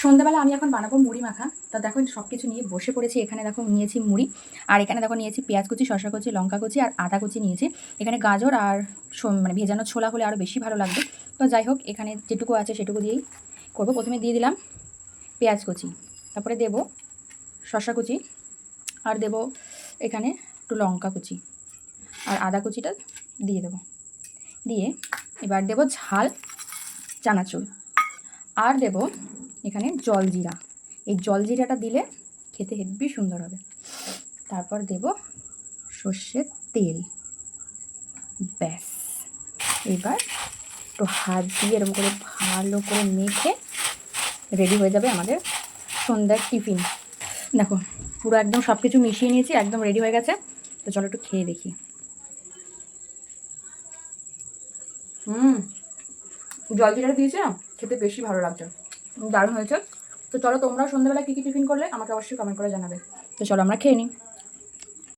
সন্ধ্যাবেলা আমি এখন বানাবো মুড়ি মাখা। তা দেখো সব কিছু নিয়ে বসে পড়েছি। এখানে দেখো নিয়েছি মুড়ি, আর এখানে দেখো নিয়েছি পেঁয়াজ কুচি, শসা কুচি, লঙ্কা কুচি আর আদা কুচি নিয়েছি। এখানে গাজর আর মানে ভেজানো ছোলা হলে আরও বেশি ভালো লাগবে। তো যাই হোক, এখানে যেটুকু আছে সেটুকু দিয়েই করবো। প্রথমে দিয়ে দিলাম পেঁয়াজ কুচি, তারপরে দেব শসা কুচি, আর দেব এখানে একটু লঙ্কা কুচি, আর আদা কুচিটা দিয়ে দেবো। দিয়ে এবার দেব ঝাল চানাচুর, আর দেব এখানে জলজিরা। এই জলজিরাটা দিলে খেতে হেব্বি সুন্দর হবে। তারপর দেব সর্ষের তেল। ব্যাস, এবার একটু হাত দিয়ে এরকম করে ভালো করে মেখে রেডি হয়ে যাবে আমাদের সন্ধ্যার টিফিন। দেখো পুরো একদম সব কিছু মিশিয়ে নিয়েছি, একদম রেডি হয়ে গেছে। তো চলো একটু খেয়ে দেখি। জলজিরা দিয়েছে না, খেতে বেশি ভালো লাগছে, দারুণ হয়েছে। তো চলো তোমরাও সন্ধ্যাবেলা কী কী টিফিন করলে আমাকে অবশ্যই কমেন্ট করে জানাবে। তো চলো আমরা খেয়ে নিই।